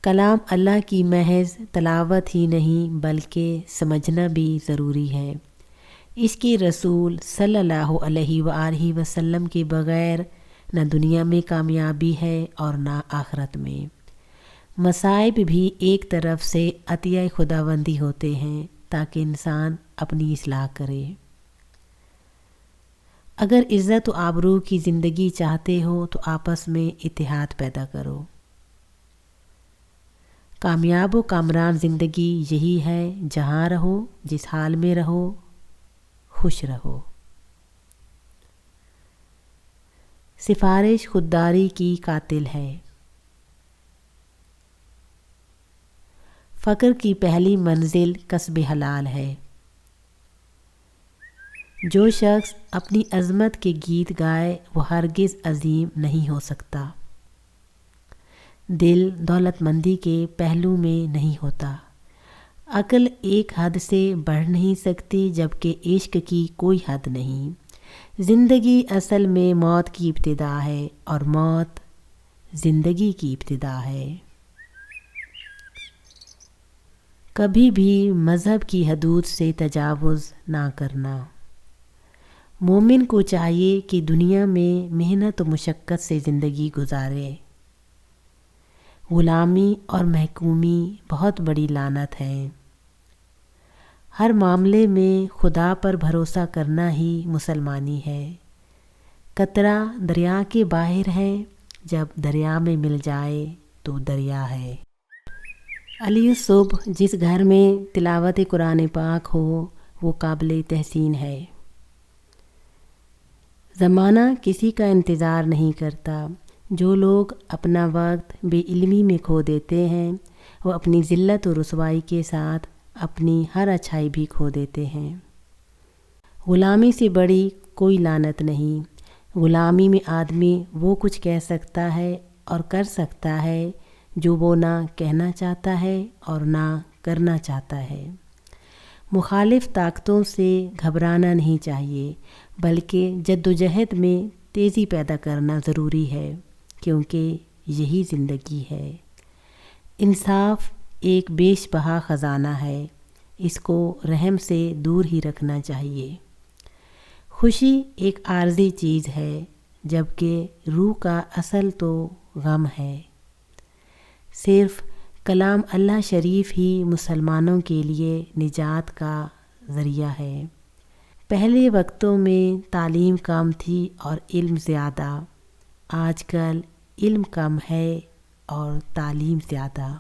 کلام اللہ کی محض تلاوت ہی نہیں بلکہ سمجھنا بھی ضروری ہے۔ اس کی رسول صلی اللہ علیہ وآلہ وسلم کے بغیر نہ دنیا میں کامیابی ہے اور نہ آخرت میں۔ مصائب بھی ایک طرف سے عطیہ خداوندی ہوتے ہیں تاکہ انسان اپنی اصلاح کرے۔ اگر عزت و آبرو کی زندگی چاہتے ہو تو آپس میں اتحاد پیدا کرو۔ کامیاب و کامران زندگی یہی ہے جہاں رہو، جس حال میں رہو، خوش رہو۔ سفارش خودداری کی قاتل ہے۔ فقر کی پہلی منزل کسب حلال ہے۔ جو شخص اپنی عظمت کے گیت گائے وہ ہرگز عظیم نہیں ہو سکتا۔ دل دولت مندی کے پہلو میں نہیں ہوتا۔ عقل ایک حد سے بڑھ نہیں سکتی جبکہ عشق کی کوئی حد نہیں۔ زندگی اصل میں موت کی ابتدا ہے اور موت زندگی کی ابتدا ہے۔ کبھی بھی مذہب کی حدود سے تجاوز نہ کرنا۔ مومن کو چاہیے کہ دنیا میں محنت و مشقت سے زندگی گزارے۔ غلامی اور محکومی بہت بڑی لعنت ہے۔ ہر معاملے میں خدا پر بھروسہ کرنا ہی مسلمانی ہے۔ قطرہ دریا کے باہر ہے، جب دریا میں مل جائے تو دریا ہے۔ علی الصبح جس گھر میں تلاوت قرآن پاک ہو وہ قابل تحسین ہے۔ زمانہ کسی کا انتظار نہیں کرتا۔ جو لوگ اپنا وقت بے علمی میں کھو دیتے ہیں وہ اپنی ذلت و رسوائی کے ساتھ اپنی ہر اچھائی بھی کھو دیتے ہیں۔ غلامی سے بڑی کوئی لعنت نہیں۔ غلامی میں آدمی وہ کچھ کہہ سکتا ہے اور کر سکتا ہے جو وہ نہ کہنا چاہتا ہے اور نہ کرنا چاہتا ہے۔ مخالف طاقتوں سے گھبرانا نہیں چاہیے بلکہ جدوجہد میں تیزی پیدا کرنا ضروری ہے کیونکہ یہی زندگی ہے۔ انصاف ایک بیش بہا خزانہ ہے، اس کو رحم سے دور ہی رکھنا چاہیے۔ خوشی ایک عارضی چیز ہے جبکہ روح کا اصل تو غم ہے۔ صرف کلام اللہ شریف ہی مسلمانوں کے لیے نجات کا ذریعہ ہے۔ پہلے وقتوں میں تعلیم کم تھی اور علم زیادہ۔ آج کل علم کم ہے اور تعلیم زیادہ۔